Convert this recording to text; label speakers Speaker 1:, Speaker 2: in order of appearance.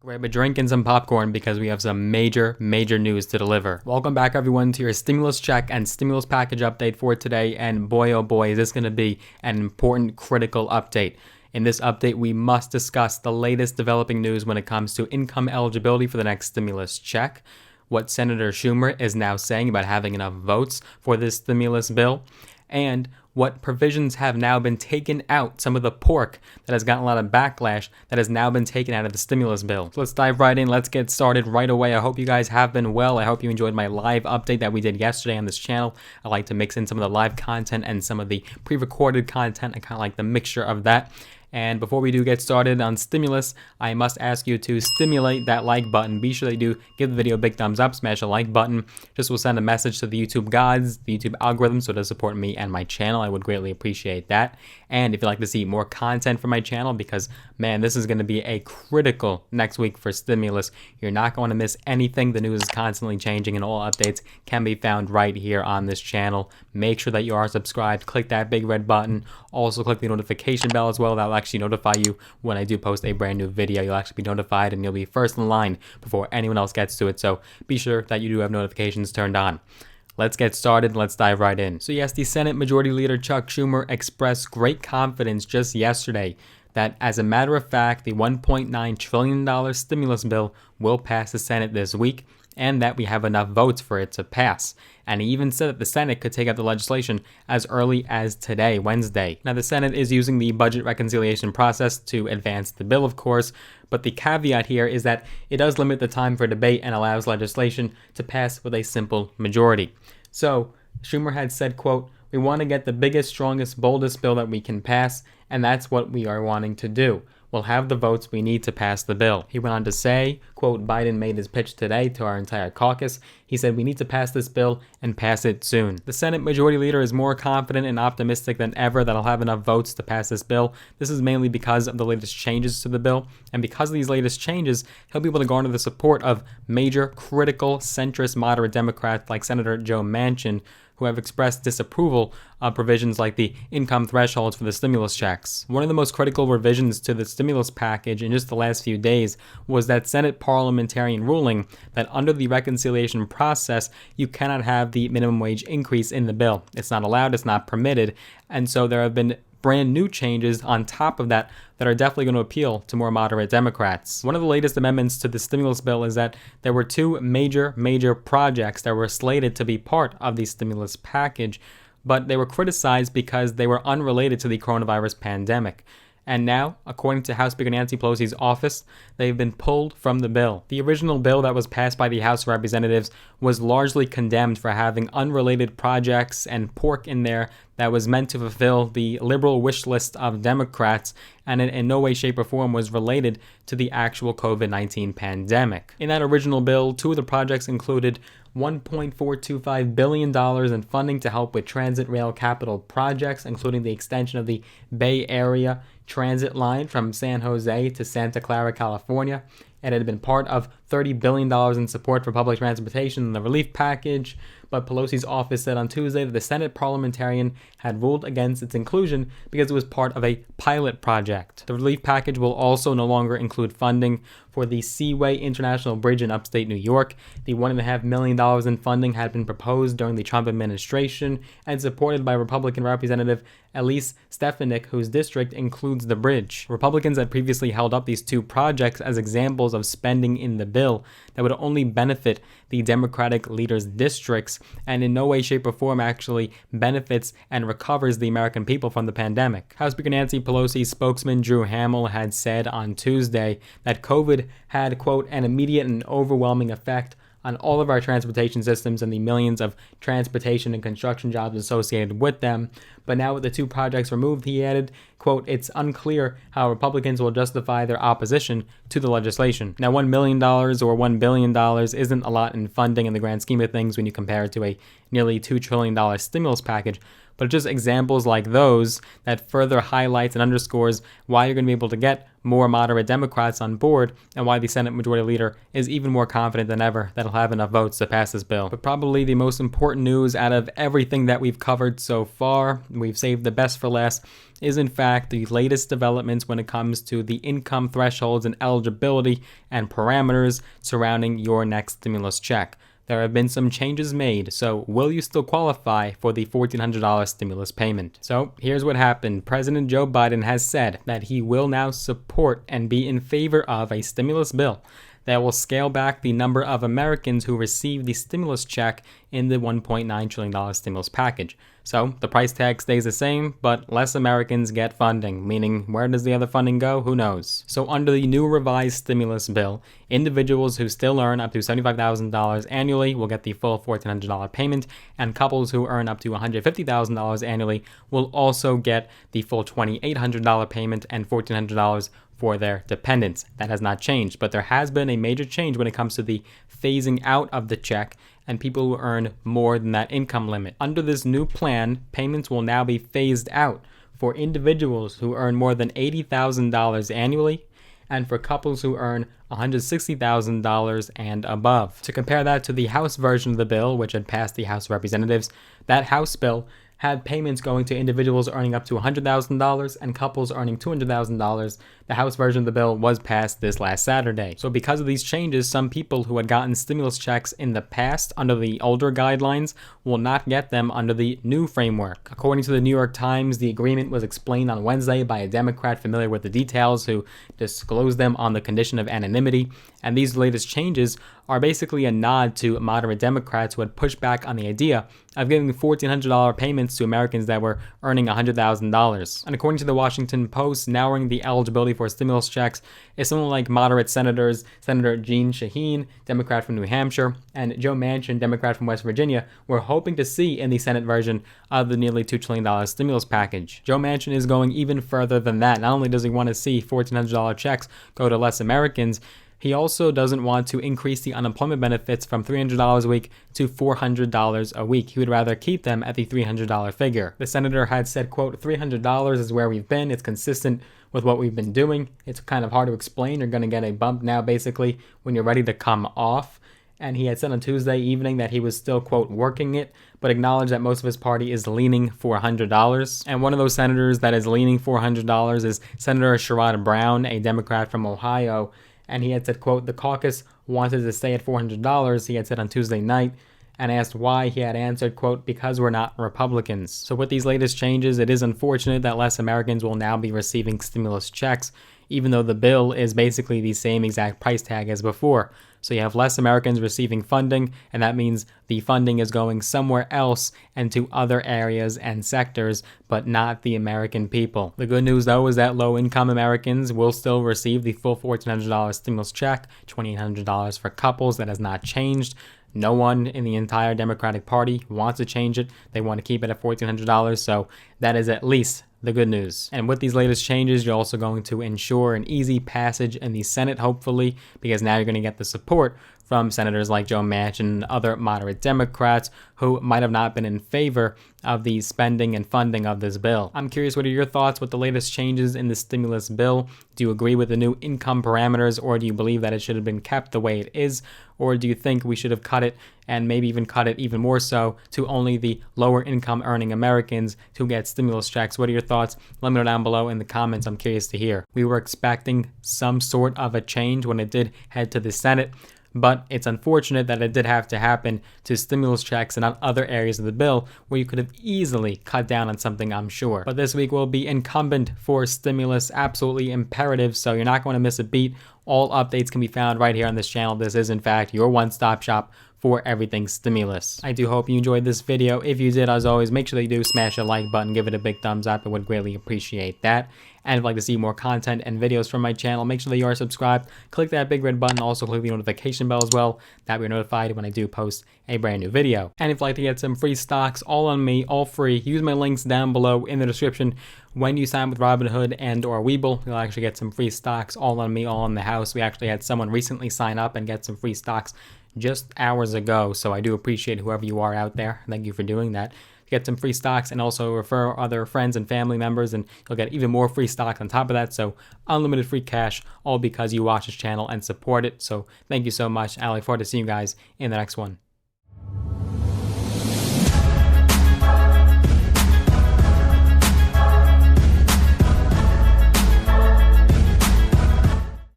Speaker 1: Grab a drink and some popcorn because we have some major news to deliver. Welcome back everyone to your stimulus check and stimulus package update for today, and boy oh boy is this going to be an important critical update. In this update we must discuss the latest developing news when it comes to income eligibility for the next stimulus check, what Senator Schumer is now saying about having enough votes for this stimulus bill, and what provisions have now been taken out, some of the pork that has gotten a lot of backlash that has now been taken out of the stimulus bill. So let's dive right in. Let's get started right away. I hope you guys have been well. I hope you enjoyed my live update that we did yesterday on this channel. I like to mix in some of the live content and some of the pre-recorded content. I kind of like the mixture of that. And before we do get started on stimulus, I must ask you to stimulate that like button. Be sure that you do give the video a big thumbs up, smash a like button. Just will send a message to the YouTube gods, the YouTube algorithm, so it does support me and my channel. I would greatly appreciate that. And if you'd like to see more content from my channel, because man, this is going to be a critical next week for stimulus. You're not going to miss anything. The news is constantly changing and all updates can be found right here on this channel. Make sure that you are subscribed. Click that big red button. Also click the notification bell as well. That will actually notify you when I do post a brand new video. You'll actually be notified and you'll be first in line before anyone else gets to it. So be sure that you do have notifications turned on. Let's get started and let's dive right in. So yes, the Senate Majority Leader Chuck Schumer expressed great confidence just yesterday that as a matter of fact, the $1.9 trillion stimulus bill will pass the Senate this week, and that we have enough votes for it to pass. And he even said that the Senate could take up the legislation as early as today, Wednesday. Now, the Senate is using the budget reconciliation process to advance the bill, of course, but the caveat here is that it does limit the time for debate and allows legislation to pass with a simple majority. So, Schumer had said, quote, "We want to get the biggest, strongest, boldest bill that we can pass, and that's what we are wanting to do. We'll have the votes we need to pass the bill." He went on to say, quote, "Biden made his pitch today to our entire caucus. He said we need to pass this bill and pass it soon." The Senate Majority Leader is more confident and optimistic than ever that he'll have enough votes to pass this bill. This is mainly because of the latest changes to the bill, and because of these latest changes, he'll be able to garner the support of major, critical, centrist, moderate Democrats like Senator Joe Manchin, who have expressed disapproval of provisions like the income thresholds for the stimulus checks. One of the most critical revisions to the stimulus package in just the last few days was that Senate parliamentarian ruling that under the reconciliation process, you cannot have the minimum wage increase in the bill. It's not allowed, it's not permitted, and so there have been brand new changes on top of that that are definitely going to appeal to more moderate Democrats. One of the latest amendments to the stimulus bill is that there were two major projects that were slated to be part of the stimulus package, but they were criticized because they were unrelated to the coronavirus pandemic. And now, according to House Speaker Nancy Pelosi's office, they've been pulled from the bill. The original bill that was passed by the House of Representatives was largely condemned for having unrelated projects and pork in there that was meant to fulfill the liberal wish list of Democrats, and in no way, shape, or form was related to the actual COVID-19 pandemic. In that original bill, two of the projects included $1.425 billion in funding to help with transit rail capital projects, including the extension of the Bay Area transit line from San Jose to Santa Clara, California. It had been part of $30 billion in support for public transportation in the relief package, but Pelosi's office said on Tuesday that the Senate parliamentarian had ruled against its inclusion because it was part of a pilot project. The relief package will also no longer include funding for the Seaway International Bridge in upstate New York. The $1.5 million in funding had been proposed during the Trump administration and supported by Republican Representative Elise Stefanik, whose district includes the bridge. Republicans had previously held up these two projects as examples of spending in the bill that would only benefit the Democratic leaders' districts and in no way, shape, or form actually benefits and recovers the American people from the pandemic. House Speaker Nancy Pelosi's spokesman Drew Hamill had said on Tuesday that COVID had, quote, "an immediate and overwhelming effect on all of our transportation systems and the millions of transportation and construction jobs associated with them. But now with the two projects removed," he added, quote, "it's unclear how Republicans will justify their opposition to the legislation." Now, $1 million or $1 billion isn't a lot in funding in the grand scheme of things when you compare it to a nearly $2 trillion stimulus package, but just examples like those that further highlights and underscores why you're going to be able to get more moderate Democrats on board, and why the Senate Majority Leader is even more confident than ever that he'll have enough votes to pass this bill. But probably the most important news out of everything that we've covered so far, we've saved the best for last, is in fact the latest developments when it comes to the income thresholds and eligibility and parameters surrounding your next stimulus check. There have been some changes made, so will you still qualify for the $1,400 stimulus payment? So here's what happened. President Joe Biden has said that he will now support and be in favor of a stimulus bill that will scale back the number of Americans who receive the stimulus check in the $1.9 trillion stimulus package. So the price tag stays the same, but less Americans get funding, meaning where does the other funding go? Who knows? So under the new revised stimulus bill, individuals who still earn up to $75,000 annually will get the full $1,400 payment, and couples who earn up to $150,000 annually will also get the full $2,800 payment and $1,400 for their dependents. That has not changed, but there has been a major change when it comes to the phasing out of the check and people who earn more than that income limit. Under this new plan, payments will now be phased out for individuals who earn more than $80,000 annually and for couples who earn $160,000 and above. To compare that to the House version of the bill, which had passed the House of Representatives, that House bill had payments going to individuals earning up to $100,000 and couples earning $200,000. The House version of the bill was passed this last Saturday. So because of these changes, some people who had gotten stimulus checks in the past under the older guidelines will not get them under the new framework. According to the New York Times, the agreement was explained on Wednesday by a Democrat familiar with the details who disclosed them on the condition of anonymity. And these latest changes are basically a nod to moderate Democrats who had pushed back on the idea of giving $1,400 payments to Americans that were earning $100,000. And according to the Washington Post, narrowing the eligibility for stimulus checks is someone like moderate senators, Senator Jeanne Shaheen, Democrat from New Hampshire, and Joe Manchin, Democrat from West Virginia, were hoping to see in the Senate version of the nearly $2 trillion stimulus package. Joe Manchin is going even further than that. Not only does he want to see $1,400 checks go to less Americans, he also doesn't want to increase the unemployment benefits from $300 a week to $400 a week. He would rather keep them at the $300 figure. The senator had said, quote, $300 is where we've been. It's consistent with what we've been doing. It's kind of hard to explain. You're going to get a bump now, basically, when you're ready to come off. And he had said on Tuesday evening that he was still, quote, working it, but acknowledged that most of his party is leaning for $100. And one of those senators that is leaning for $100 is Senator Sherrod Brown, a Democrat from Ohio. And he had said, quote, the caucus wanted to stay at $400, he had said on Tuesday night, and asked why. He had answered, quote, because we're not Republicans. So with these latest changes, it is unfortunate that less Americans will now be receiving stimulus checks, even though the bill is basically the same exact price tag as before. So you have less Americans receiving funding, and that means the funding is going somewhere else and to other areas and sectors, but not the American people. The good news, though, is that low-income Americans will still receive the full $1,400 stimulus check, $2,800 for couples. That has not changed. No one in the entire Democratic Party wants to change it. They want to keep it at $1,400, so that is at least the good news. And with these latest changes, you're also going to ensure an easy passage in the Senate, hopefully, because now you're going to get the support from senators like Joe Manchin and other moderate Democrats who might have not been in favor of the spending and funding of this bill. I'm curious, what are your thoughts with the latest changes in the stimulus bill? Do you agree with the new income parameters, or do you believe that it should have been kept the way it is? Or do you think we should have cut it, and maybe even cut it even more so to only the lower income earning Americans to get stimulus checks? What are your thoughts? Let me know down below in the comments. I'm curious to hear. We were expecting some sort of a change when it did head to the Senate, but it's unfortunate that it did have to happen to stimulus checks and not other areas of the bill where you could have easily cut down on something, I'm sure. But this week will be incumbent for stimulus, absolutely imperative, so you're not going to miss a beat. All updates can be found right here on this channel. This is, in fact, your one-stop shop for everything stimulus. I do hope you enjoyed this video. If you did, as always, make sure that you do smash the like button, give it a big thumbs up. I would greatly appreciate that. And if you'd like to see more content and videos from my channel, make sure that you are subscribed. Click that big red button. Also click the notification bell as well. That way you're notified when I do post a brand new video. And if you'd like to get some free stocks, all on me, all free, use my links down below in the description. When you sign with Robinhood and or Webull, you'll actually get some free stocks, all on me, all in the house. We actually had someone recently sign up and get some free stocks just hours ago. So I do appreciate whoever you are out there. Thank you for doing that. If get some free stocks and also refer other friends and family members, and you'll get even more free stocks on top of that. So unlimited free cash, all because you watch this channel and support it. So thank you so much. I look forward to seeing you guys in the next one.